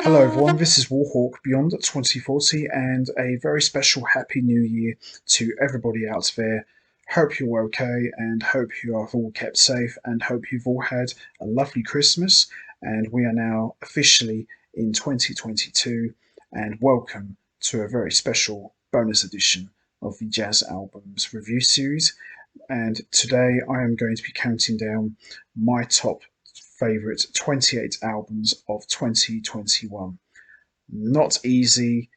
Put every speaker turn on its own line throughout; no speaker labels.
Hello everyone, this is Warhawk Beyond 2040 and a very special Happy New Year to everybody out there. Hope you're okay and hope you are all kept safe and hope you've all had a lovely Christmas, and we are now officially in 2022, and welcome to a very special bonus edition of the Jazz Albums Review Series. And today I am going to be counting down my top favourite 28 albums of 2021. Not easy,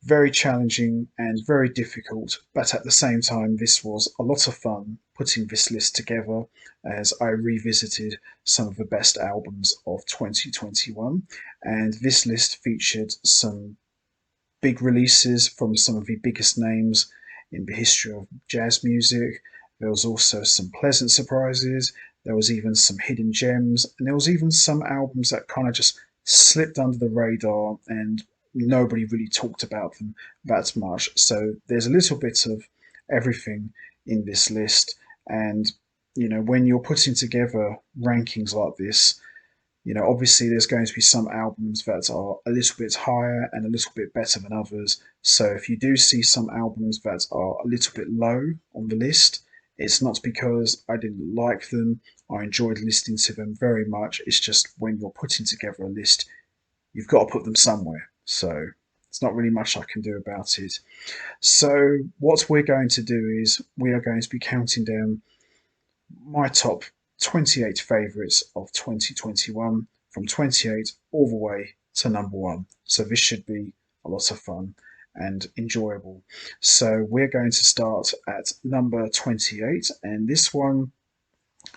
very challenging, and very difficult, but at the same time, this was a lot of fun putting this list together as I revisited some of the best albums of 2021. And this list featured some big releases from some of the biggest names in the history of jazz music. There was also some pleasant surprises. There was even some hidden gems, and there was even some albums that kind of just slipped under the radar and nobody really talked about them that much. So there's a little bit of everything in this list. And, when you're putting together rankings like this, obviously there's going to be some albums that are a little bit higher and a little bit better than others. So if you do see some albums that are a little bit low on the list, it's not because I didn't like them. I enjoyed listening to them very much. It's just when you're putting together a list, you've got to put them somewhere. So it's not really much I can do about it. So what we're going to do is we are going to be counting down my top 28 favourites of 2021 from 28 all the way to number one. So this should be a lot of fun and enjoyable. So we're going to start at number 28, and this one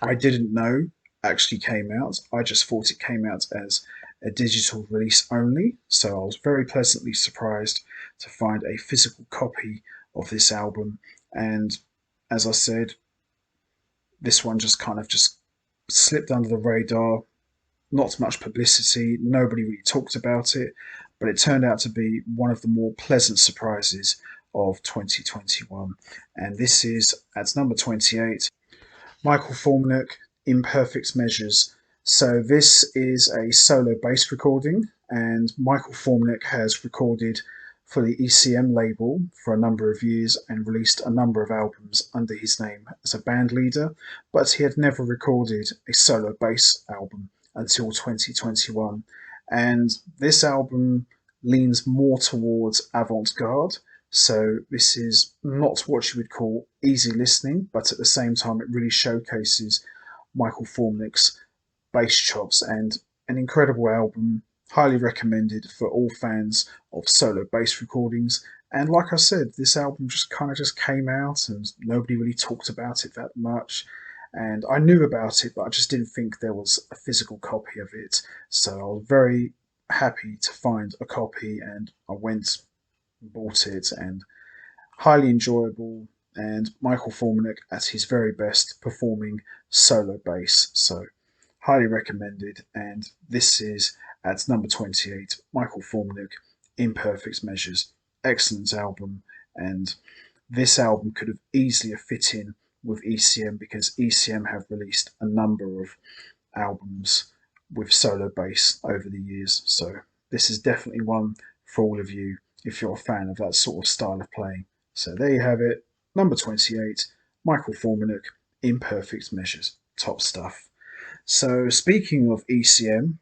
I didn't know actually came out. I just thought it came out as a digital release only, so I was very pleasantly surprised to find a physical copy of this album. And as I said, this one just kind of just slipped under the radar. Not much publicity, nobody really talked about it, but it turned out to be one of the more pleasant surprises of 2021. And this is, at number 28, Michael Formulic, Imperfect Measures. So this is a solo bass recording, and Michael Formulic has recorded for the ECM label for a number of years and released a number of albums under his name as a band leader, but he had never recorded a solo bass album until 2021. And this album leans more towards avant-garde, so this is not what you would call easy listening, but at the same time it really showcases Michael Formulic's bass chops, and an incredible album, highly recommended for all fans of solo bass recordings. And like I said, this album just kind of just came out and nobody really talked about it that much. And I knew about it, but I just didn't think there was a physical copy of it. So I was very happy to find a copy, and I went and bought it, and highly enjoyable. And Michael Formulic at his very best performing solo bass. So highly recommended. And this is at number 28, Michael Formulic, Imperfect Measures. Excellent album. And this album could have easily fit in with ECM because ECM have released a number of albums with solo bass over the years. So this is definitely one for all of you if you're a fan of that sort of style of playing. So there you have it. Number 28, Michael Formulic, Imperfect Measures. Top stuff. So speaking of ECM,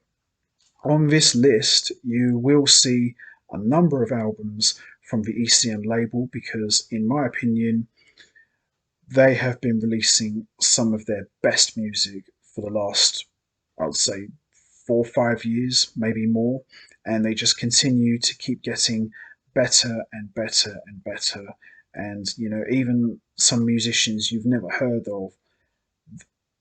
on this list you will see a number of albums from the ECM label because, in my opinion, they have been releasing some of their best music for the last, I would say, 4 or 5 years, maybe more, and they just continue to keep getting better and better and better. And even some musicians you've never heard of,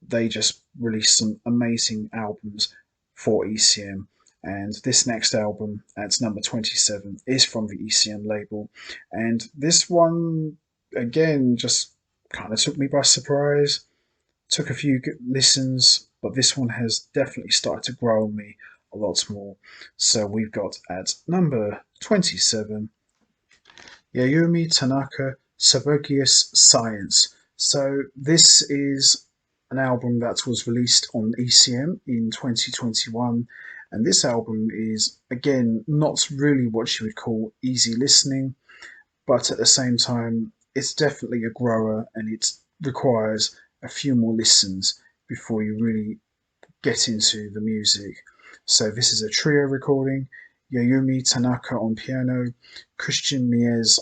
they just released some amazing albums for ECM. And this next album, at number 27, is from the ECM label. And this one, again, just kind of took me by surprise. Took a few listens, but this one has definitely started to grow on me a lot more. So we've got at number 27, Yayumi Tanaka, Suburgious Science. So this is an album that was released on ECM in 2021, And this album is, again, not really what you would call easy listening, but at the same time, it's definitely a grower and it requires a few more listens before you really get into the music. So this is a trio recording. Yayumi Tanaka on piano, Christian Mies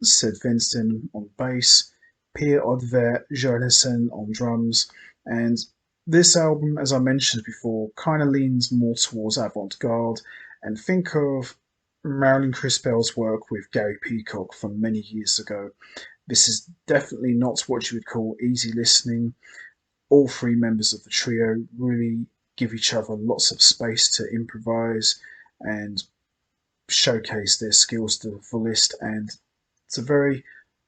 Sedvensten on bass, Per Oddvar Johannessen on drums, and this album, as I mentioned before, kind of leans more towards avant-garde, and think of Marilyn Crispell's work with Gary Peacock from many years ago. This is definitely not what you would call easy listening. All three members of the trio really give each other lots of space to improvise and showcase their skills to the fullest. And it's a very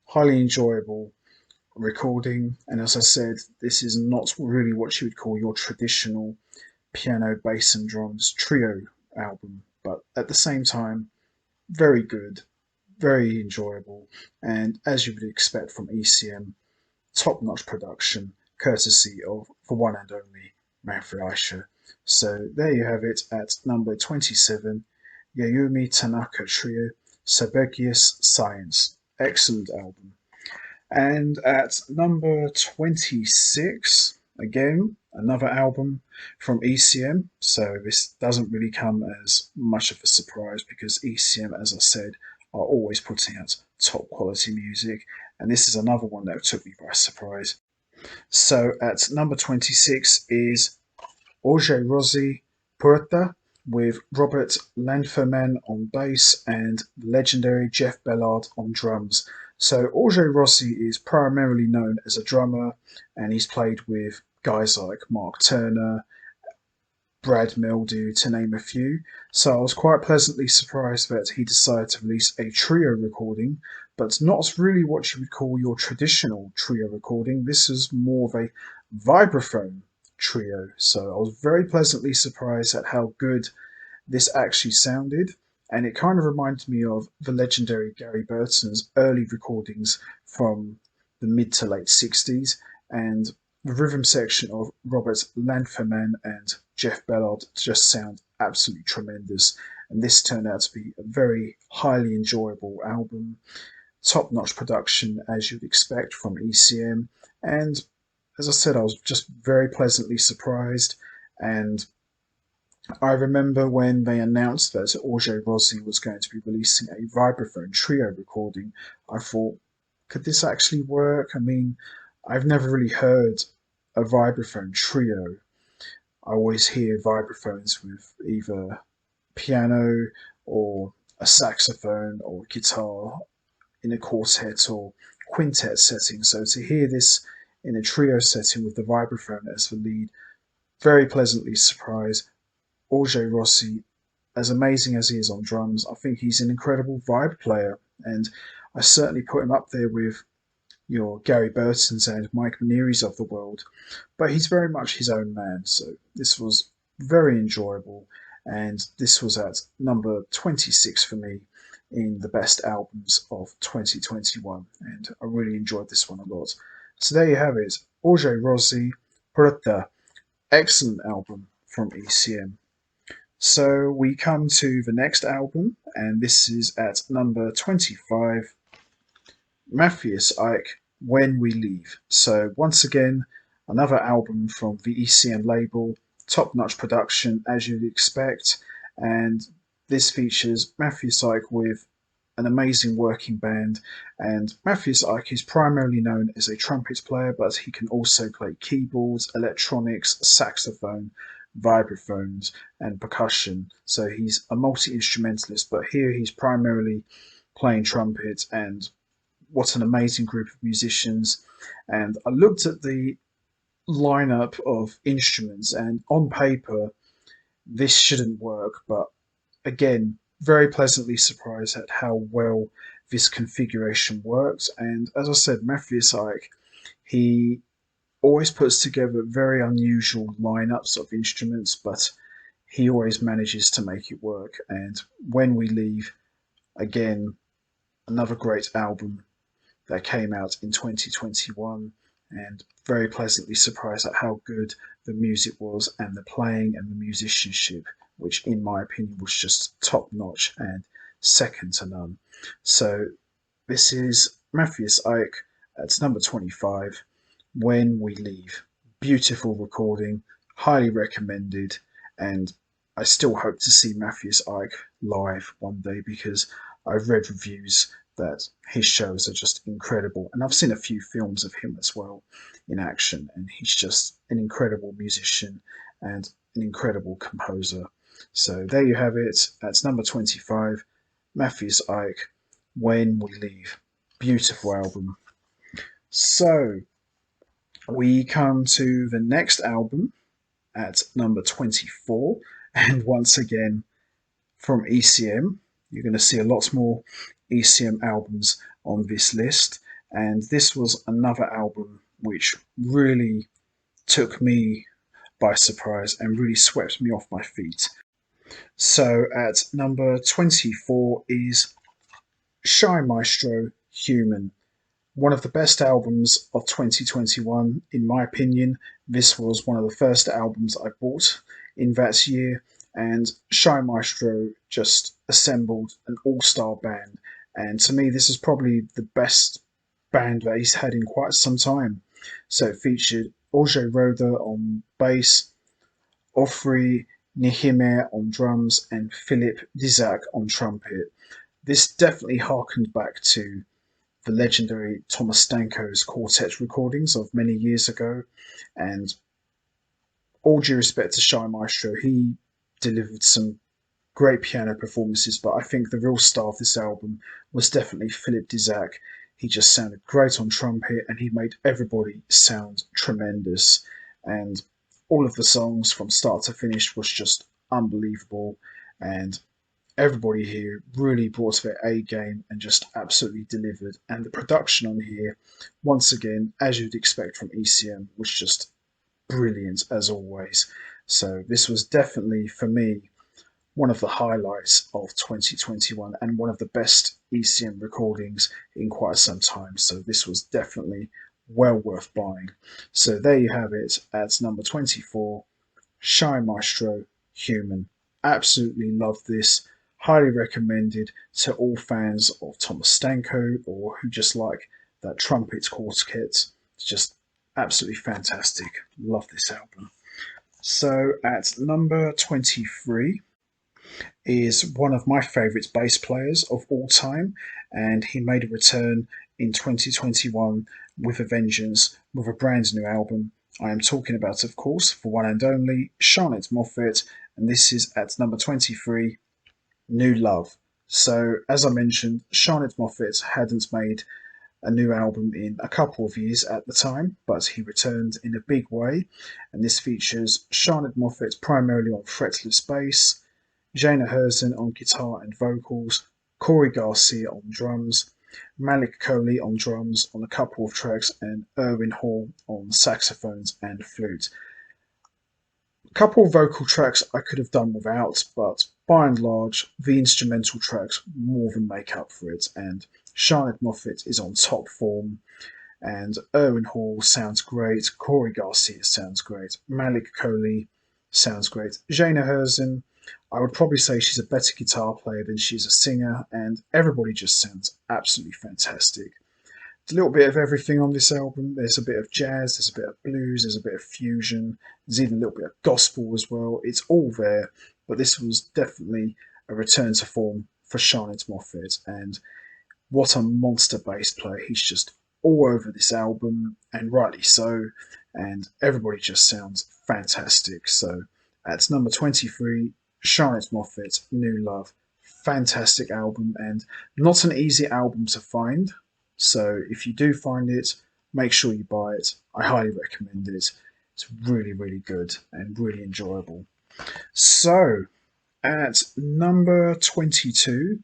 highly enjoyable recording. And as I said, this is not really what you would call your traditional piano, bass, and drums trio album, but at the same time, very good, very enjoyable, and as you would expect from ECM, top-notch production, courtesy of the one and only Manfred Eicher. So there you have it at number 27, Yayumi Tanaka Trio, Sabergius Science. Excellent album. And at number 26, again, another album from ECM. So this doesn't really come as much of a surprise because ECM, as I said, are always putting out top quality music. And this is another one that took me by surprise. So at number 26 is ojossi Purta with Robert Lanferman on bass and the legendary Jeff Bellard on drums. So ojossi is primarily known as a drummer, and he's played with guys like Mark Turner, Brad Mildew, to name a few. So I was quite pleasantly surprised that he decided to release a trio recording, but not really what you would call your traditional trio recording. This is more of a vibraphone trio. So I was very pleasantly surprised at how good this actually sounded. And it kind of reminded me of the legendary Gary Burton's early recordings from the mid to late 60s. And the rhythm section of Robert Lanferman and Jeff Bellard just sound absolutely tremendous. And this turned out to be a very highly enjoyable album. Top-notch production, as you'd expect from ECM. And as I said, I was just very pleasantly surprised. And I remember when they announced that ojossi was going to be releasing a vibraphone trio recording, I thought, could this actually work? I mean, I've never really heard a vibraphone trio. I always hear vibraphones with either piano or a saxophone or guitar in a quartet or quintet setting. So to hear this in a trio setting with the vibraphone as the lead, very pleasantly surprised. ojossi, as amazing as he is on drums, I think he's an incredible vibe player, and I certainly put him up there with your Gary Burtons and Mike Manieri's of the world, but he's very much his own man, so this was very enjoyable, and this was at number 26 for me in the best albums of 2021, and I really enjoyed this one a lot. So there you have it, ojossi Prata, excellent album from ECM. So we come to the next album, and this is at number 25, Matthias Ike, When We Leave. So once again, another album from the ECM label, top-notch production as you'd expect, and this features Matthias Ike with an amazing working band, and Matthias Ike is primarily known as a trumpet player, but he can also play keyboards, electronics, saxophone, vibraphones, and percussion. So he's a multi-instrumentalist, but here he's primarily playing trumpet, and what an amazing group of musicians. And I looked at the lineup of instruments, and on paper, this shouldn't work, but again, very pleasantly surprised at how well this configuration works. And as I said, Matthias Ike, he always puts together very unusual lineups of instruments, but he always manages to make it work. And When We Leave, again, another great album that came out in 2021, and very pleasantly surprised at how good the music was, and the playing and the musicianship which in my opinion was just top notch and second to none. So this is Matthias Ike at number 25, When We Leave. Beautiful recording, highly recommended, and I still hope to see Matthias Ike live one day because I've read reviews that his shows are just incredible. And I've seen a few films of him as well in action, and he's just an incredible musician and an incredible composer. So there you have it. That's number 25, Matthias Ike, When We Leave. Beautiful album. So we come to the next album at number 24, and once again from ECM. You're going to see a lot more ECM albums on this list, and this was another album which really took me by surprise and really swept me off my feet. So at number 24 is Shy Maestro Human. One of the best albums of 2021, in my opinion. This was one of the first albums I bought in that year, and Shy Maestro just assembled an all-star band. And to me, this is probably the best band that he's had in quite some time. So it featured Oje Roda on bass, Ofri Nihime on drums, and Philip Dizak on trumpet. This definitely harkened back to the legendary Thomas Stanko's quartet recordings of many years ago, and all due respect to Shy Maestro, he delivered some great piano performances, but I think the real star of this album was definitely Philip Dizak. He just sounded great on trumpet, and he made everybody sound tremendous, and all of the songs from start to finish was just unbelievable, and everybody here really brought their A game and just absolutely delivered. And the production on here, once again, as you'd expect from ECM, was just brilliant as always. So this was definitely, for me, one of the highlights of 2021 and one of the best ECM recordings in quite some time. So this was definitely well worth buying. So there you have it at number 24, Shy Maestro Human. Absolutely love this. Highly recommended to all fans of Thomas Stanko or who just like that trumpet quartet. It's just absolutely fantastic. Love this album. So at number 23 is one of my favourite bass players of all time, and he made a return in 2021 with a vengeance with a brand new album. I am talking about, of course, for one and only, Charlotte Moffat, and this is at number 23, New Love. So, as I mentioned, Charlotte Moffat hadn't made a new album in a couple of years at the time, but he returned in a big way, and this features Charlotte Moffat primarily on fretless bass, Jana Herzen on guitar and vocals, Corey Garcia on drums, Malik Coley on drums on a couple of tracks, and Erwin Hall on saxophones and flute. A couple of vocal tracks I could have done without, but by and large, the instrumental tracks more than make up for it, and Charlotte Moffat is on top form, and Erwin Hall sounds great, Corey Garcia sounds great, Malik Coley sounds great, Jana Herzen, I would probably say she's a better guitar player than she's a singer, and everybody just sounds absolutely fantastic. There's a little bit of everything on this album. There's a bit of jazz, there's a bit of blues, there's a bit of fusion, there's even a little bit of gospel as well. It's all there, but this was definitely a return to form for Charlotte Moffat, and what a monster bass player. He's just all over this album, and rightly so, and everybody just sounds fantastic. So at number 23, Charlotte Moffat, New Love. Fantastic album, and not an easy album to find. So if you do find it, make sure you buy it. I highly recommend it. It's really, really good and really enjoyable. So at number 22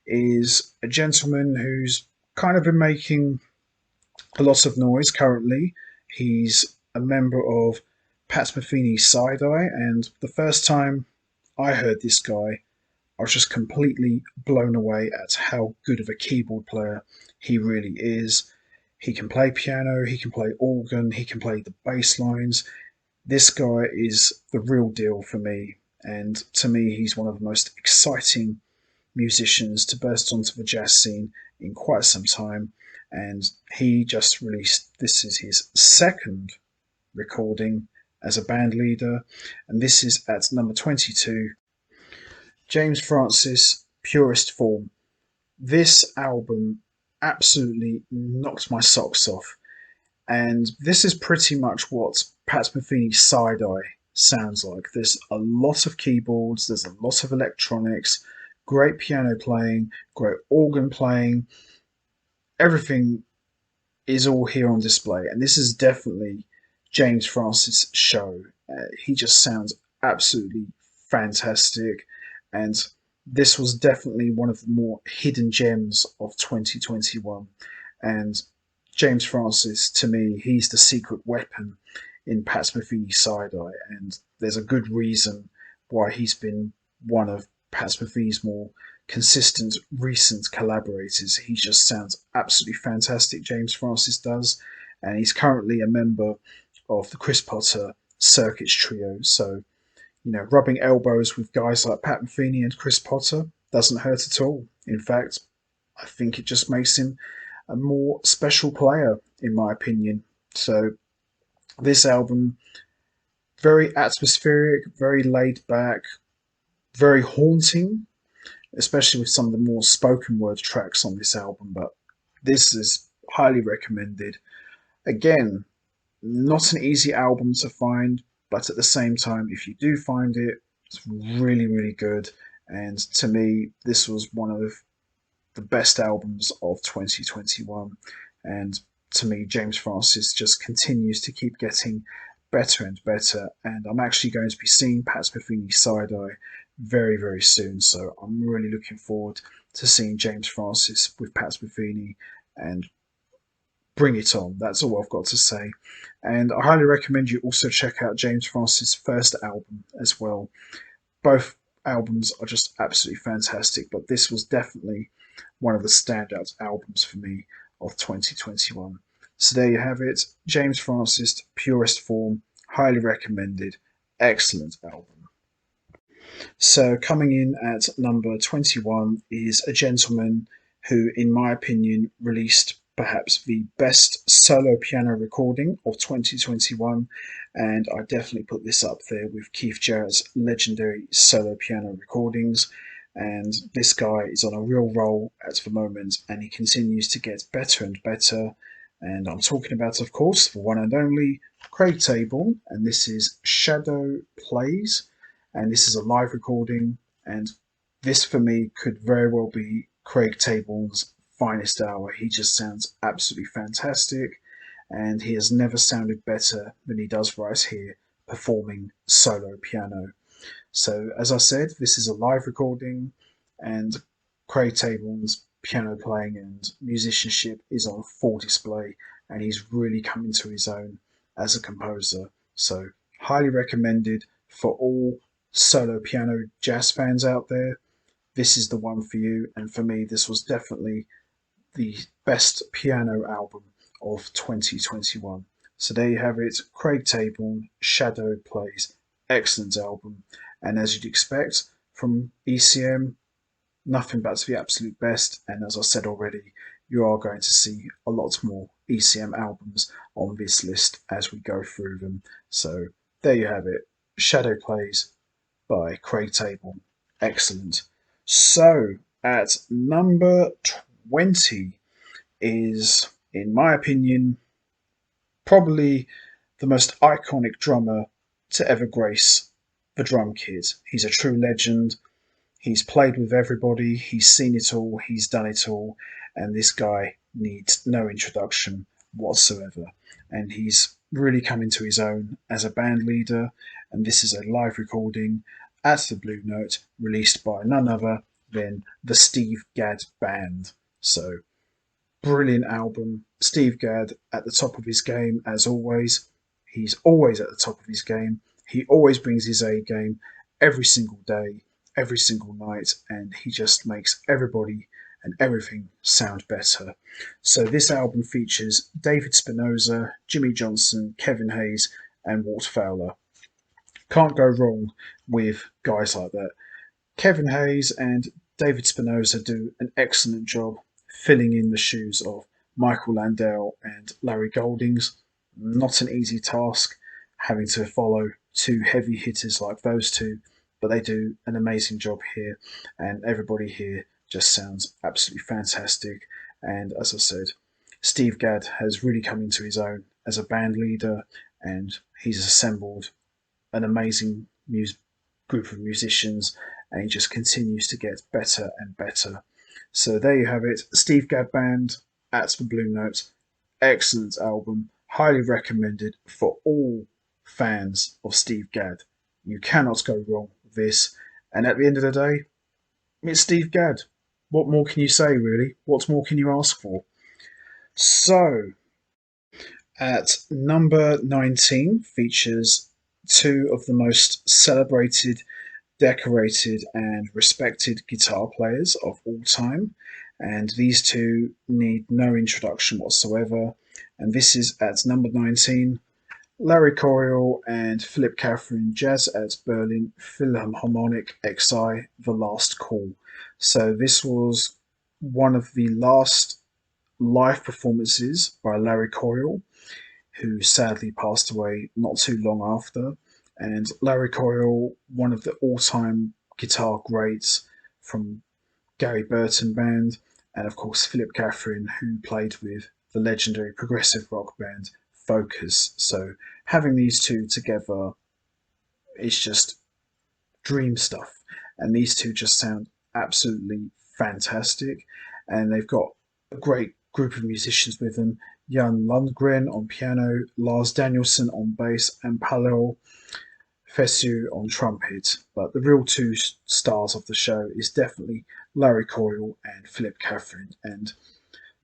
is a gentleman who's kind of been making a lot of noise currently. He's a member of Pat Metheny's Side Eye, and the first time I heard this guy, I was just completely blown away at how good of a keyboard player he really is. He can play piano, he can play organ, he can play the bass lines. This guy is the real deal for me. and to me, he's one of the most exciting musicians to burst onto the jazz scene in quite some time. And he just released, this is his second recording as a band leader, and this is at number 22, James Francis, Purest Form. This album absolutely knocked my socks off. And this is pretty much what Pat Metheny's Side Eye sounds like. There's a lot of keyboards, there's a lot of electronics, great piano playing, great organ playing. Everything is all here on display. And this is definitely James Francis' show. He just sounds absolutely fantastic. And this was definitely one of the more hidden gems of 2021. And James Francis, to me, he's the secret weapon in Pat Metheny's Side Eye, and there's a good reason why he's been one of Pat Metheny's more consistent recent collaborators. He just sounds absolutely fantastic, James Francis does, and he's currently a member of the Chris Potter Circuits Trio, so rubbing elbows with guys like Pat Metheny and Chris Potter doesn't hurt at all. In fact, I think it just makes him a more special player, in my opinion. So this album, very atmospheric, very laid back, very haunting, especially with some of the more spoken word tracks on this album. But this is highly recommended. Again, not an easy album to find, but at the same time, if you do find it, it's really, really good. And to me, this was one of the best albums of 2021. And to me, James Francis just continues to keep getting better and better. And I'm actually going to be seeing Pat Metheny's Side Eye very, very soon. So I'm really looking forward to seeing James Francis with Pat Metheny and bring it on. That's all I've got to say. And I highly recommend you also check out James Francis' first album as well. Both albums are just absolutely fantastic, but this was definitely one of the standout albums for me of 2021. So there you have it. James Francis, Purest Form, highly recommended. Excellent album. So coming in at number 21 is a gentleman who, in my opinion, released perhaps the best solo piano recording of 2021, and I definitely put this up there with Keith Jarrett's legendary solo piano recordings. And this guy is on a real roll at the moment, and he continues to get better and better. And I'm talking about, of course, the one and only Craig Table, and this is Shadow Plays, and this is a live recording, and this for me could very well be Craig Table's finest hour. He just sounds absolutely fantastic, and he has never sounded better than he does right here performing solo piano. So, as I said, this is a live recording, and Craig Table's piano playing and musicianship is on full display, and he's really coming to his own as a composer. So, highly recommended for all solo piano jazz fans out there. This is the one for you, and for me, this was definitely the best piano album of 2021. So there you have it, Craig Table, Shadow Plays, excellent album. And as you'd expect from ECM, nothing but the absolute best. And as I said already, you are going to see a lot more ECM albums on this list as we go through them. So there you have it, Shadow Plays by Craig Table, excellent. So at number 20 is, in my opinion, probably the most iconic drummer to ever grace the drum kit. He's a true legend. He's played with everybody. He's seen it all. He's done it all. And this guy needs no introduction whatsoever. And he's really come into his own as a band leader. And this is a live recording at the Blue Note, released by none other than the Steve Gadd Band. So, brilliant album. Steve Gadd at the top of his game, as always. He's always at the top of his game. He always brings his A game every single day, every single night, and he just makes everybody and everything sound better. So this album features David Spinoza, Jimmy Johnson, Kevin Hayes, and Walt Fowler. Can't go wrong with guys like that. Kevin Hayes and David Spinoza do an excellent job filling in the shoes of Michael Landau and Larry Goldings. Not an easy task having to follow two heavy hitters like those two, but they do an amazing job here, and everybody here just sounds absolutely fantastic. And as I said, Steve Gadd has really come into his own as a band leader, and he's assembled an amazing group of musicians, and he just continues to get better and better. So there you have it, Steve Gadd Band at the Blue Note. Excellent album, highly recommended for all fans of Steve Gadd. You cannot go wrong with this. And at the end of the day, it's Steve Gadd. What more can you say, really? What more can you ask for? So, at number 19 features two of the most celebrated, decorated, and respected guitar players of all time. And these two need no introduction whatsoever. And this is at number 19, Larry Coryell and Philip Catherine, Jazz at Berlin Philharmonic XI, The Last Call. So this was one of the last live performances by Larry Coryell, who sadly passed away not too long after. And Larry Coryell, one of the all-time guitar greats from Gary Burton Band, and of course Philip Catherine, who played with the legendary progressive rock band Focus. So having these two together is just dream stuff. And these two just sound absolutely fantastic. And they've got a great group of musicians with them. Jan Lundgren on piano, Lars Danielson on bass, and Paolo Fessu on trumpet. But the real two stars of the show is definitely Larry Coryell and Philip Catherine, and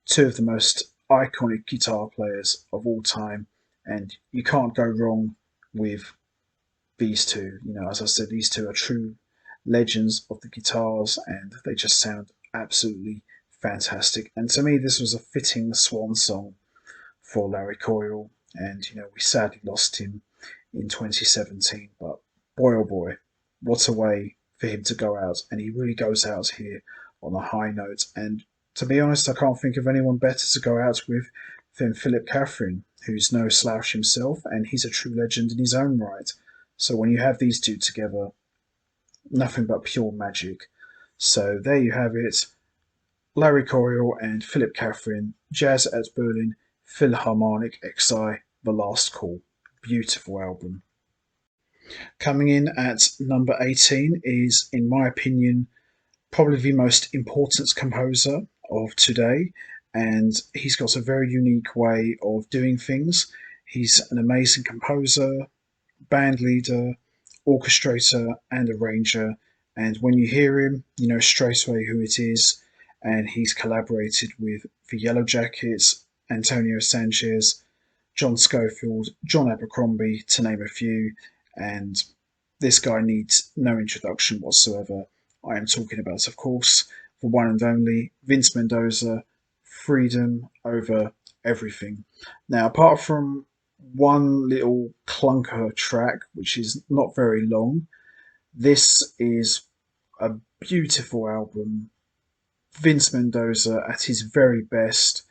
two of the most iconic guitar players of all time. And you can't go wrong with these two. You know, as I said, these two are true legends of the guitars, and they just sound absolutely fantastic. And to me, this was a fitting swan song for Larry Coryell. And, you know, we sadly lost him in 2017, but boy oh boy, what a way for him to go out. And he really goes out here on a high note. And to be honest, I can't think of anyone better to go out with than Philip Catherine, who's no slouch himself, and he's a true legend in his own right. So when you have these two together, nothing but pure magic. So there you have it, Larry Coryell and Philip Catherine, Jazz at Berlin Philharmonic XI, The Last Call. Beautiful album. Coming in at number 18 is, in my opinion, probably the most important composer of today, and he's got a very unique way of doing things. He's an amazing composer, band leader, orchestrator, and arranger. And when you hear him, you know straight away who it is. And he's collaborated with the Yellow Jackets, Antonio Sanchez, John Scofield, John Abercrombie, to name a few. And this guy needs no introduction whatsoever. I am talking about, of course, the one and only Vince Mendoza, Freedom Over Everything. Now, apart from one little clunker track, which is not very long, this is a beautiful album. Vince Mendoza at his very best.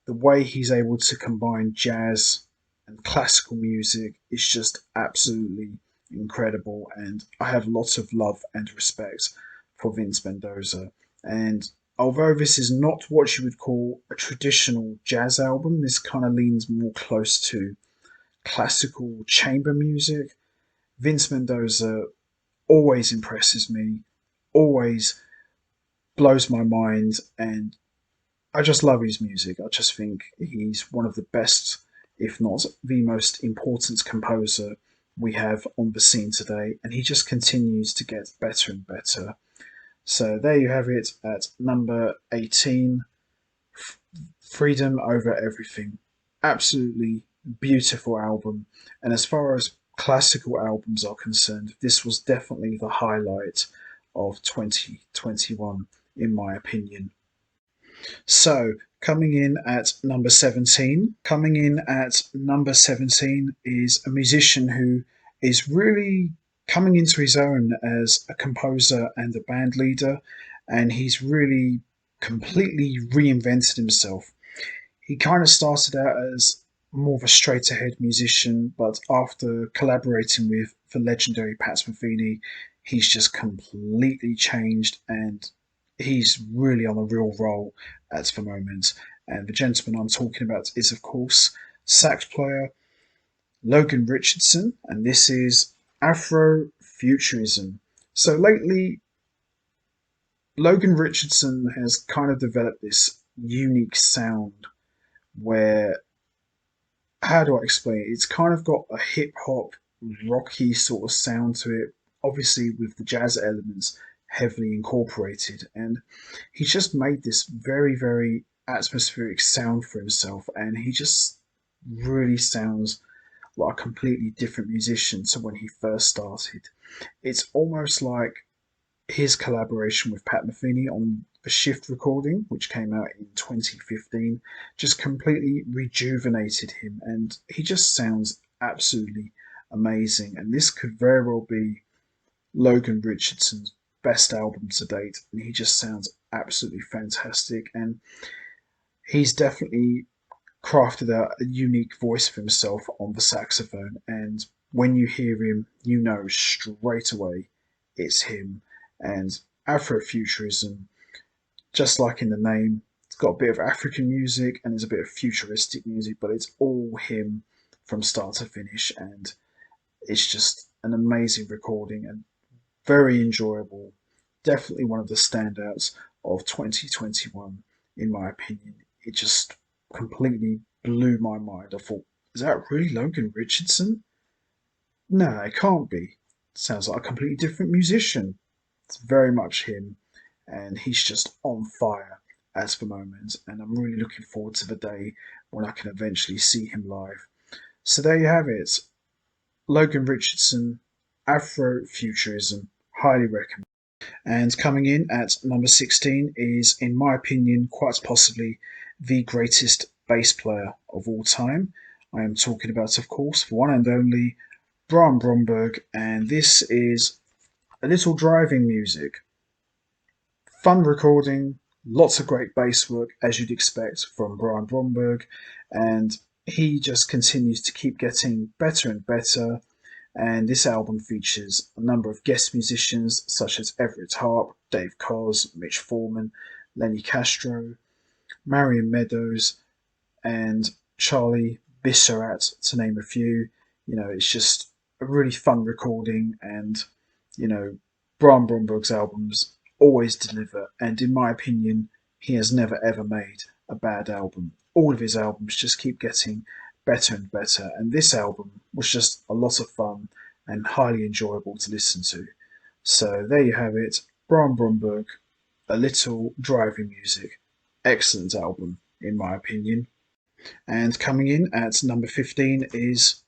The way he's able to combine jazz and classical music is just absolutely incredible, and I have lots of love and respect for Vince Mendoza. And although this is not what you would call a traditional jazz album, this kind of leans more close to classical chamber music. Vince Mendoza always impresses me, always blows my mind, and I just love his music. I just think he's one of the best, if not the most important composer we have on the scene today, and he just continues to get better and better. So there you have it at number 18, Freedom Over Everything. Absolutely beautiful album, and as far as classical albums are concerned, this was definitely the highlight of 2021, in my opinion. So, coming in at number 17 is a musician who is really coming into his own as a composer and a band leader, and he's really completely reinvented himself. He kind of started out as more of a straight ahead musician, but after collaborating with the legendary Pat Metheny, he's just completely changed and he's really on a real roll at the moment. And the gentleman I'm talking about is, of course, sax player Logan Richardson, and this is Afrofuturism. So lately, Logan Richardson has kind of developed this unique sound where, how do I explain it? It's kind of got a hip hop, rocky sort of sound to it, obviously with the jazz elements heavily incorporated. And he's just made this very, very atmospheric sound for himself, and he just really sounds like a completely different musician to when he first started. It's almost like his collaboration with Pat Metheny on the Shift recording, which came out in 2015, just completely rejuvenated him, and he just sounds absolutely amazing. And this could very well be Logan Richardson's best album to date, and he just sounds absolutely fantastic. And he's definitely crafted a unique voice for himself on the saxophone, and when you hear him, you know straight away it's him. And Afrofuturism, just like in the name, it's got a bit of African music and there's a bit of futuristic music, but it's all him from start to finish, and it's just an amazing recording and very enjoyable. Definitely one of the standouts of 2021, in my opinion. It just completely blew my mind. I thought, is that really Logan Richardson? No, it can't be. Sounds like a completely different musician. It's very much him, and he's just on fire as the moment. And I'm really looking forward to the day when I can eventually see him live. So there you have it. Logan Richardson, Afrofuturism, highly recommend. And coming in at number 16 is, in my opinion, quite possibly the greatest bass player of all time. I am talking about, of course, the one and only Brian Bromberg, and this is a little driving music. Fun recording, lots of great bass work, as you'd expect from Brian Bromberg, and he just continues to keep getting better and better. And this album features a number of guest musicians such as Everett Harp, Dave Koz, Mitch Foreman, Lenny Castro, Marion Meadows, and Charlie Bissarat, to name a few. It's just a really fun recording, and Brian Bromberg's albums always deliver. And in my opinion, he has never ever made a bad album. All of his albums just keep getting better and better, and this album was just a lot of fun and highly enjoyable to listen to. So there you have it, Brian Bromberg, A Little Driving Music. Excellent album, in my opinion. And coming in at number 15 is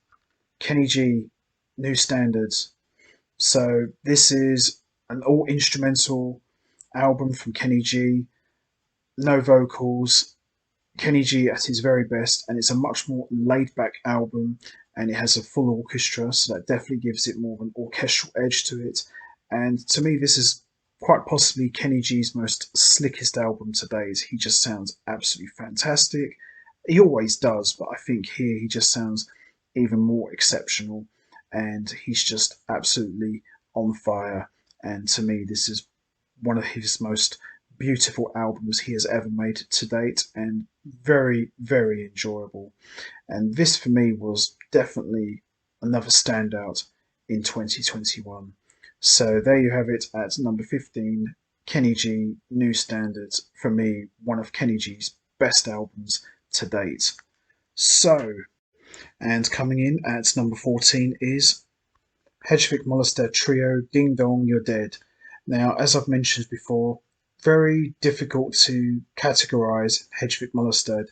Kenny G, New Standards. So this is an all instrumental album from Kenny G, no vocals, Kenny G at his very best, and it's a much more laid back album, and it has a full orchestra, so that definitely gives it more of an orchestral edge to it. And to me, this is quite possibly Kenny G's most slickest album to date. He just sounds absolutely fantastic. He always does, but I think here he just sounds even more exceptional, and he's just absolutely on fire. And to me, this is one of his most beautiful albums he has ever made to date, and very, very enjoyable. And this for me was definitely another standout in 2021. So there you have it at number 15, Kenny G, New Standards. For me, one of Kenny G's best albums to date. So, and coming in at number 14 is Hedgehog Molester Trio, Ding Dong, You're Dead. Now, as I've mentioned before, very difficult to categorize Hedgehog Molester.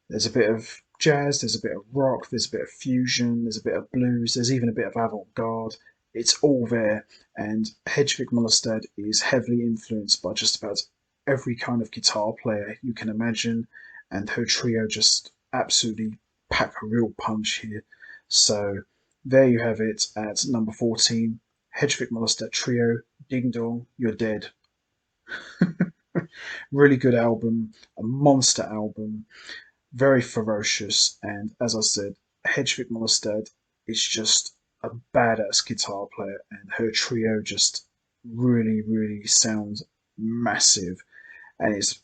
There's a bit of jazz, there's a bit of rock, there's a bit of fusion, there's a bit of blues, there's even a bit of avant-garde. It's all there, and Hedgehog Molester is heavily influenced by just about every kind of guitar player you can imagine, and her trio just absolutely pack a real punch here. So There you have it at number 14, Hedgehog Molester Trio, Ding Dong, You're Dead. Really good album, a monster album, very ferocious, and as I said, Hedgehog Molester is just a badass guitar player, and her trio just really sounds massive, and it's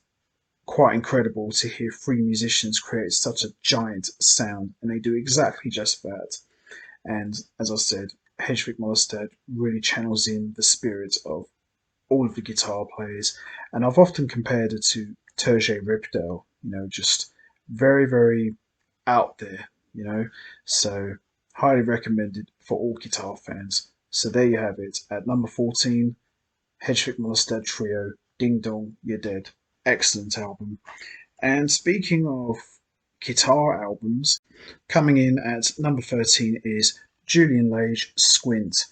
quite incredible to hear three musicians create such a giant sound, and they do exactly just that. And as I said, Hedgehog Molester really channels in the spirit of all of the guitar players, and I've often compared it to Terje Repdal, just very out there, So highly recommended for all guitar fans. So there you have it at number 14, Hedgehog Molester Trio, Ding Dong, You're Dead. Excellent album. And speaking of guitar albums, coming in at number 13 is Julian Lage Squint.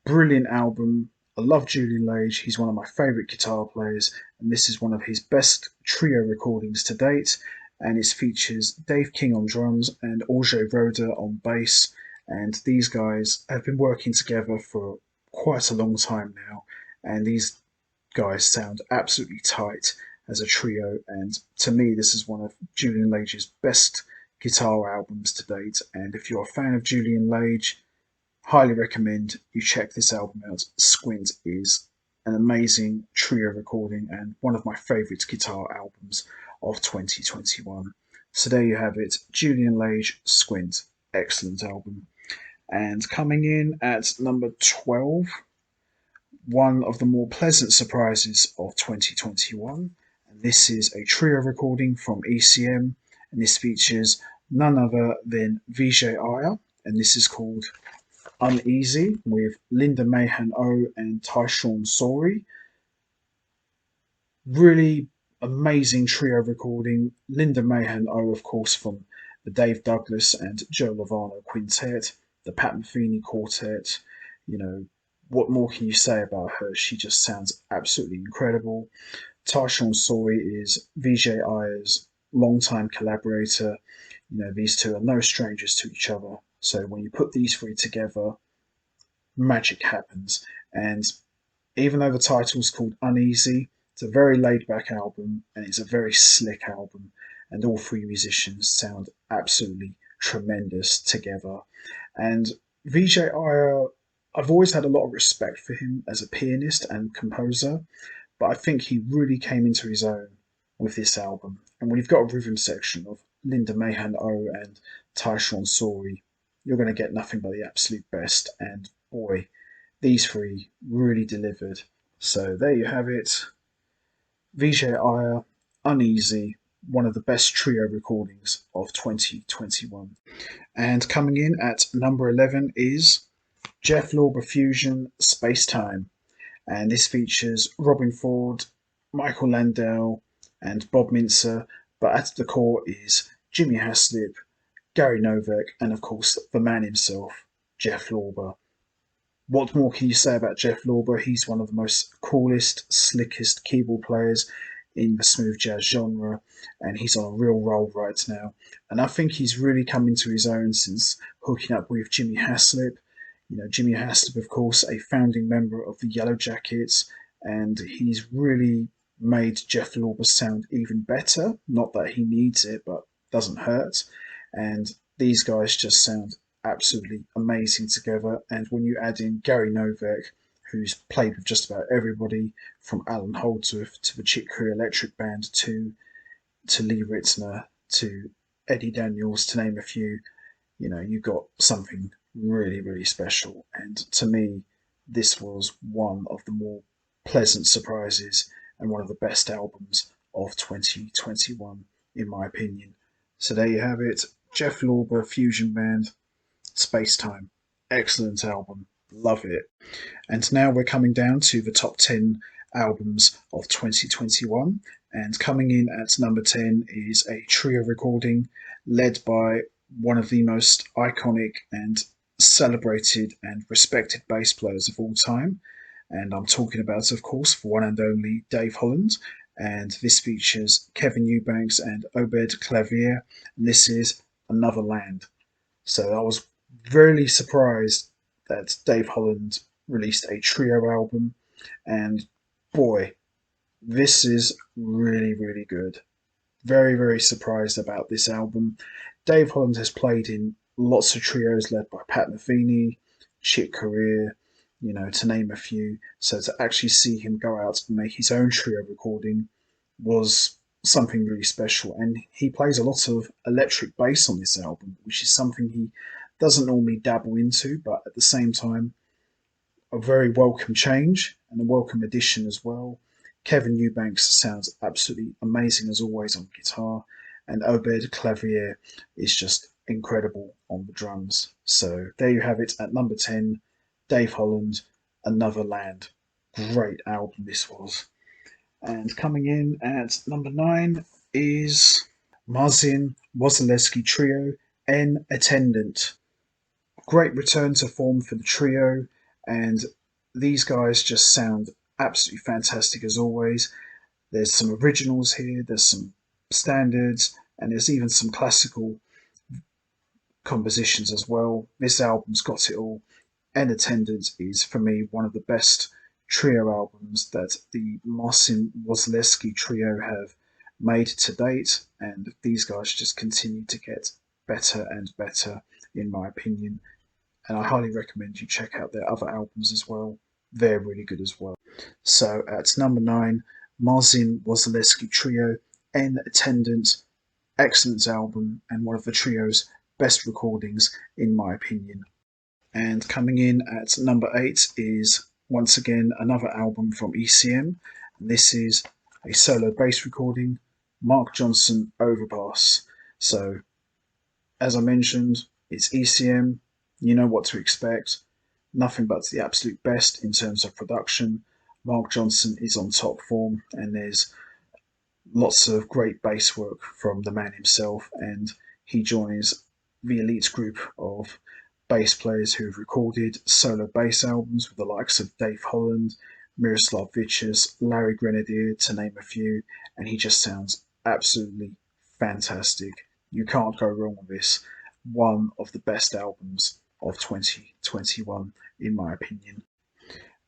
Brilliant album. I love Julian Lage. He's one of my favourite guitar players, and this is one of his best trio recordings to date. And it features Dave King on drums and Auge Roda on bass. And these guys have been working together for quite a long time now, and these guys sound absolutely tight as a trio. And to me, this is one of Julian Lage's best guitar albums to date. And if you're a fan of Julian Lage, highly recommend you check this album out. Squint is an amazing trio recording and one of my favourite guitar albums of 2021. So there you have it, Julian Lage, Squint. Excellent album. And coming in at number 12, one of the more pleasant surprises of 2021. And this is a trio recording from ECM, and this features none other than Vijay Iyer, and this is called Uneasy with Linda Mahan O and Tyshawn Sorey. Really amazing trio recording. Linda Mahan O, of course, from the Dave Douglas and Joe Lovano Quintet, the Pat Metheny Quartet. What more can you say about her? She just sounds absolutely incredible. Tyshawn Sorey is Vijay Iyer's longtime collaborator. These two are no strangers to each other. So when you put these three together, magic happens. And even though the title's called Uneasy, it's a very laid back album and it's a very slick album. And all three musicians sound absolutely tremendous together. And Vijay Iyer, I've always had a lot of respect for him as a pianist and composer, but I think he really came into his own with this album. And when you've got a rhythm section of Linda Mahan O and Tyshawn Sorey, you're going to get nothing but the absolute best. And boy, these three really delivered. So there you have it. Vijay Iyer, Uneasy, one of the best trio recordings of 2021. And coming in at number 11 is Jeff Lorber Fusion Space Time. And this features Robin Ford, Michael Landau, and Bob Mintz, but at the core is Jimmy Haslip, Gary Novak, and of course the man himself, Jeff Lorber. What more can you say about Jeff Lorber? He's one of the most coolest, slickest keyboard players in the smooth jazz genre, and he's on a real roll right now. And I think he's really come into his own since hooking up with Jimmy Haslip. Jimmy Haslip, of course, a founding member of the Yellow Jackets, and he's really made Jeff Lorber sound even better. Not that he needs it, but doesn't hurt. And these guys just sound absolutely amazing together. And when you add in Gary Novak, who's played with just about everybody from Alan Holdsworth to the Chick Corea Electric Band to Lee Ritzner to Eddie Daniels, to name a few, you got something really special. And to me, this was one of the more pleasant surprises and one of the best albums of 2021, in my opinion. So there you have it, Jeff Lorber Fusion Band, Space Time. Excellent album. Love it. And now we're coming down to the top 10 albums of 2021. And coming in at number 10 is a trio recording led by one of the most iconic and celebrated and respected bass players of all time. And I'm talking about, of course, the one and only Dave Holland. And this features Kevin Eubanks and Obed Clavier. And this is Another Land. So I was Really surprised that Dave Holland released a trio album, and boy, this is really, really good. Very, very surprised about this album. Dave Holland has played in lots of trios led by Pat Metheny, Chick Corea, to name a few. So to actually see him go out and make his own trio recording was something really special. And he plays a lot of electric bass on this album, which is something he doesn't normally dabble into, but at the same time, a very welcome change and a welcome addition as well. Kevin Eubanks sounds absolutely amazing as always on guitar, and Obed Clavier is just incredible on the drums. So there you have it at number 10, Dave Holland, Another Land. Great album this was. And coming in at number 9 is Marcin Wasilewski Trio, En Attendant. Great return to form for the trio, and these guys just sound absolutely fantastic as always. There's some originals here, there's some standards, and there's even some classical compositions as well. This album's got it all. En Attendant is, for me, one of the best trio albums that the Marcin Wasilewski trio have made to date, and these guys just continue to get better and better, in my opinion. And I highly recommend you check out their other albums as well. They're really good as well. So at number 9, Marcin Wasilewski Trio, En Attendant, excellent album and one of the trio's best recordings in my opinion. And coming in at number 8 is once again another album from ECM. This is a solo bass recording, Mark Johnson Overpass. So as I mentioned, it's ECM. You know what to expect. Nothing but the absolute best in terms of production. Mark Johnson is on top form, and there's lots of great bass work from the man himself. And he joins the elite group of bass players who've recorded solo bass albums with the likes of Dave Holland, Miroslav Vitchus, Larry Grenadier, to name a few. And he just sounds absolutely fantastic. You can't go wrong with this. One of the best albums of 2021, in my opinion.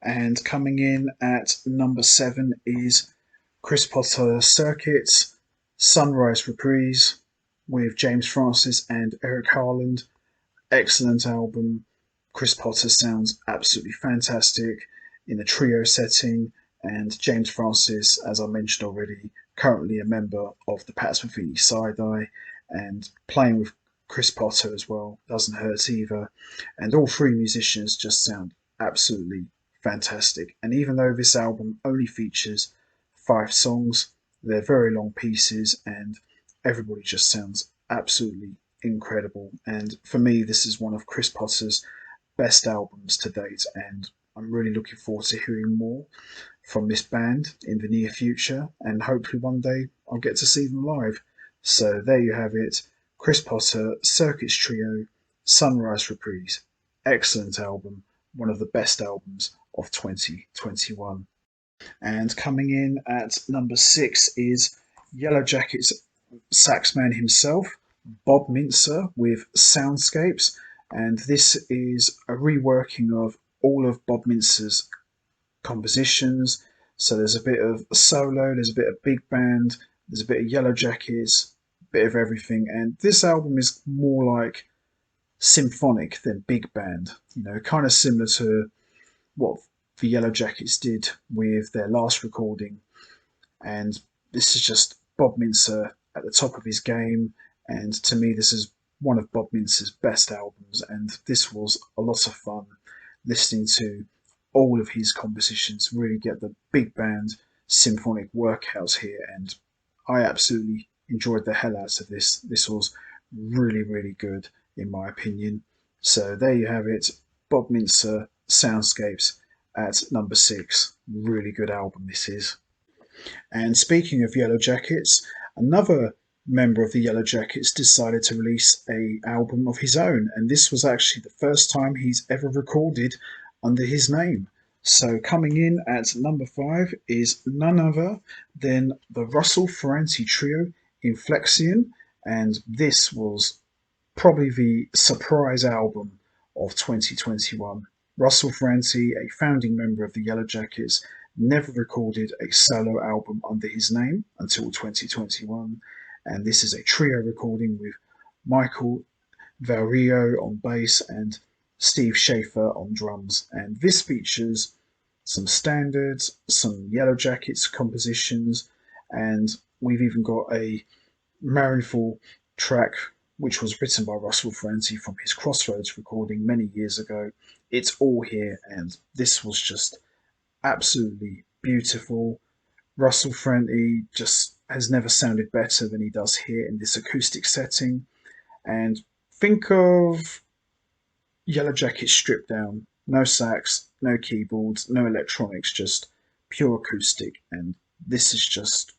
And coming in at number 7 is Chris Potter Circuits Sunrise Reprise with James Francis and Eric Harland. Excellent album. Chris Potter sounds absolutely fantastic in a trio setting, and James Francis, as I mentioned already, currently a member of the Pat Metheny Side Eye, and playing with Chris Potter as well doesn't hurt either. And all three musicians just sound absolutely fantastic. And even though this album only features 5 songs, they're very long pieces, and everybody just sounds absolutely incredible. And for me, this is one of Chris Potter's best albums to date, and I'm really looking forward to hearing more from this band in the near future, and hopefully one day I'll get to see them live. So there you have it, Chris Potter Circuits Trio Sunrise Reprise. Excellent album, one of the best albums of 2021. And coming in at number 6 is Yellow Jacket's saxman himself, Bob Mintzer, with Soundscapes. And this is a reworking of all of Bob Mintzer's compositions. So there's a bit of solo, there's a bit of big band, there's a bit of Yellow Jackets, a bit of everything. And this album is more like symphonic than big band, kind of similar to what the Yellow Jackets did with their last recording. And this is just Bob Mintzer at the top of his game. And to me, this is one of Bob Mintzer's best albums. And this was a lot of fun listening to all of his compositions, really get the big band symphonic workouts here. And I absolutely enjoyed the hell out of this. This was really, really good, in my opinion. So there you have it, Bob Mintzer Soundscapes at number 6. Really good album this is. And speaking of Yellow Jackets, another member of the Yellow Jackets decided to release a album of his own, and this was actually the first time he's ever recorded under his name. So coming in at number 5 is none other than the Russell Fioranti trio Inflexion, and this was probably the surprise album of 2021. Russell Fioranti, a founding member of the Yellow Jackets, never recorded a solo album under his name until 2021, and this is a trio recording with Michael Valrio on bass and Steve Schaefer on drums. And this features some standards, some Yellow Jackets compositions, and we've even got a Marineful track which was written by Russell Fioranti from his Crossroads recording many years ago. It's all here, and this was just absolutely beautiful. Russell Fioranti just has never sounded better than he does here in this acoustic setting. And think of Yellow Jacket stripped down. No sax, no keyboards, no electronics, just pure acoustic. And this is just,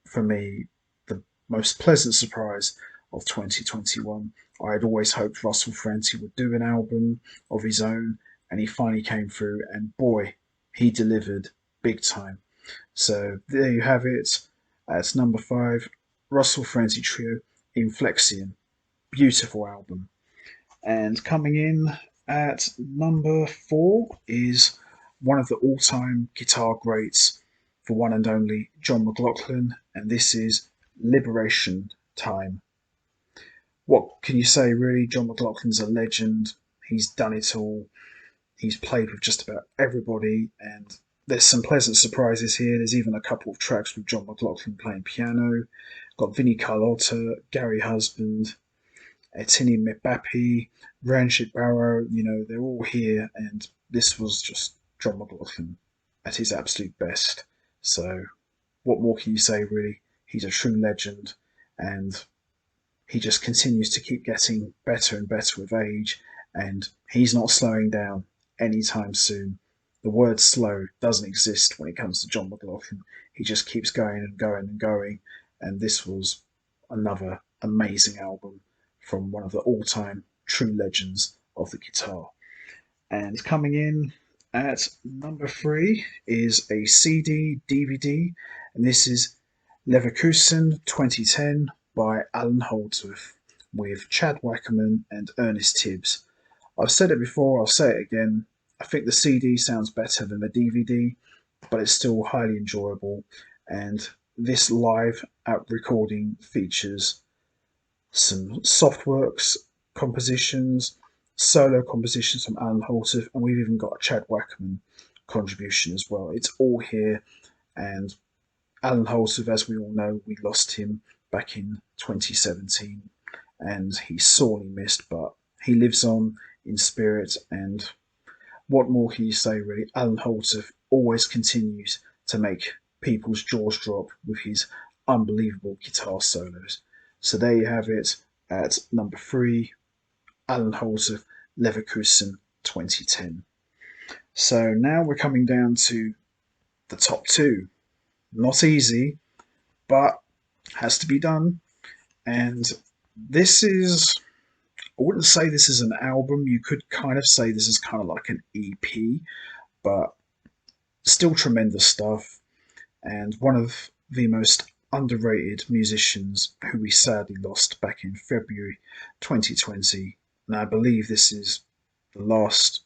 for me, the most pleasant surprise of 2021. I had always hoped Russell Fioranti would do an album of his own, and he finally came through, and boy, he delivered big time. So there you have it. At number 5, Russell Fioranti Trio, Inflexion. Beautiful album. And coming in at number 4 is one of the all-time guitar greats, the one and only John McLaughlin, and this is Liberation Time. What can you say, really? John McLaughlin's a legend. He's done it all. He's played with just about everybody, and there's some pleasant surprises here. There's even a couple of tracks with John McLaughlin playing piano. Got Vinnie Carlotta, Gary Husband, Etienne Mebapi, Ranjit Barrow, they're all here, and this was just John McLaughlin at his absolute best. So, what more can you say, really? He's a true legend, and he just continues to keep getting better and better with age, and he's not slowing down anytime soon. The word slow doesn't exist when it comes to John McLaughlin. He just keeps going and going and going, and this was another amazing album from one of the all-time true legends of the guitar. And coming in at number 3 is a CD DVD, and this is Leverkusen 2010 by Alan Holdsworth with Chad Wackerman and Ernest Tibbs. I've said it before, I'll say it again. I think the CD sounds better than the DVD, but it's still highly enjoyable. And this live out recording features some Softworks compositions, solo compositions from Alan Holdsworth, and we've even got a Chad Wackerman contribution as well. It's all here, and Alan Holdsworth, as we all know, we lost him back in 2017, and he's sorely missed, but he lives on in spirit, and what more can you say, really? Alan Holdsworth always continues to make people's jaws drop with his unbelievable guitar solos. So there you have it at number 3, Alan Holdsworth, Leverkusen 2010. So now we're coming down to the top 2. Not easy, but has to be done. And this is, I wouldn't say this is an album. You could kind of say this is kind of like an EP, but still tremendous stuff. And one of the most underrated musicians who we sadly lost back in February 2020. And I believe this is the last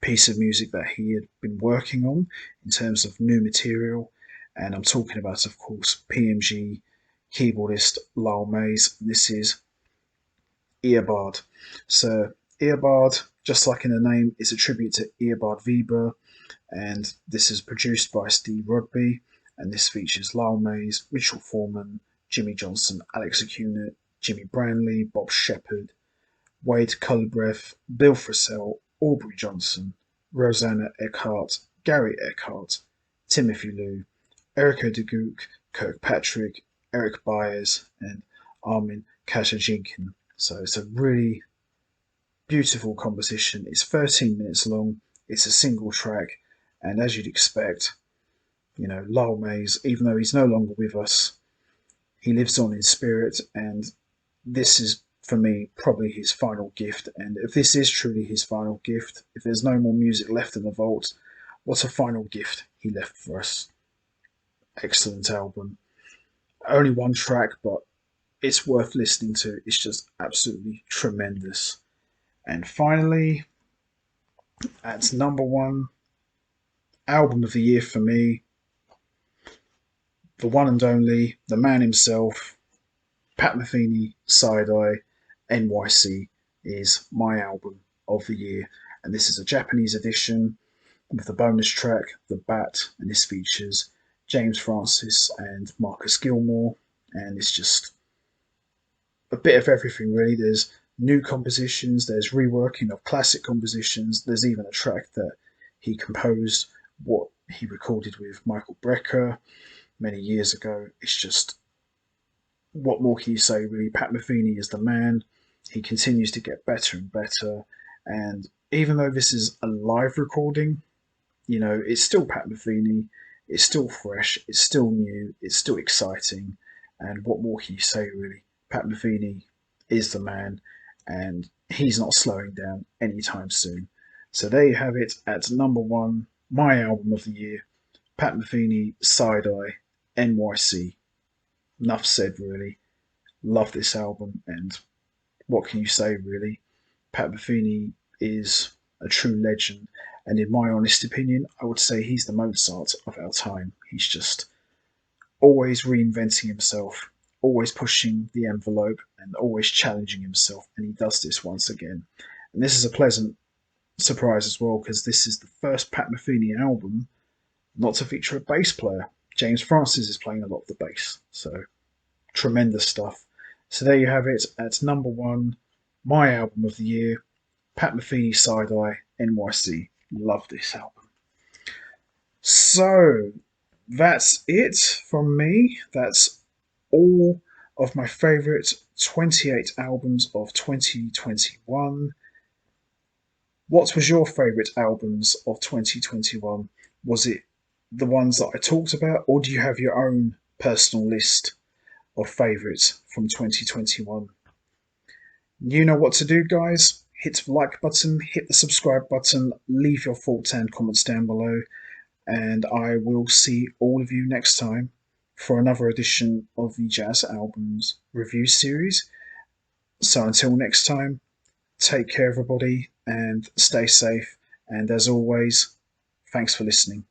piece of music that he had been working on in terms of new material. And I'm talking about, of course, PMG keyboardist Lyle Mays. This is Earbard. So Earbard, just like in the name, is a tribute to Earbard Weber, and this is produced by Steve Rodby, and this features Lyle Mays, Mitchell Foreman, Jimmy Johnson, Alex Acuna, Jimmy Branley, Bob Shepard, Wade Culbreath, Bill Frisell, Aubrey Johnson, Rosanna Eckhart, Gary Eckhart, Timothy Liu, Erica DeGook, Kirkpatrick, Eric Byers, and Armin Kasajinkin. So it's a really beautiful composition. It's 13 minutes long. It's a single track, and as you'd expect, Lyle Mays, even though he's no longer with us, he lives on in spirit, and this is, for me, probably his final gift. And if this is truly his final gift, if there's no more music left in the vault, what a final gift he left for us. Excellent album. Only one track, but it's worth listening to. It's just absolutely tremendous. And finally, at number one, album of the year for me, the one and only, the man himself, Pat Metheny, Side Eye, NYC is my album of the year. And this is a Japanese edition with the bonus track, The Bat, and this features James Francis and Marcus Gilmore. And it's just a bit of everything, really. There's new compositions, there's reworking of classic compositions, there's even a track that he composed, what he recorded with Michael Brecker many years ago. It's just, what more can you say, really? Pat Metheny is the man. He continues to get better and better. And even though this is a live recording, it's still Pat Metheny. It's still fresh. It's still new. It's still exciting. And what more can you say, really? Pat Metheny is the man, and he's not slowing down anytime soon. So there you have it at number one, my album of the year, Pat Metheny, Side Eye, NYC. Enough said, really. Love this album, and what can you say, really? Pat Metheny is a true legend, and in my honest opinion, I would say he's the Mozart of our time. He's just always reinventing himself, always pushing the envelope, and always challenging himself, and he does this once again. And this is a pleasant surprise as well, because this is the first Pat Metheny album not to feature a bass player. James Francis is playing a lot of the bass, so tremendous stuff. So there you have it at number one, my album of the year, Pat Metheny, Side Eye, NYC. Love this album. So that's it from me. That's all of my favourite 28 albums of 2021. What was your favourite albums of 2021? Was it the ones that I talked about, or do you have your own personal list of favourites from 2021? You know what to do, guys. Hit the like button, hit the subscribe button, leave your thoughts and comments down below, and I will see all of you next time for another edition of the Jazz Albums review series. So until next time, take care, everybody, and stay safe. And as always, thanks for listening.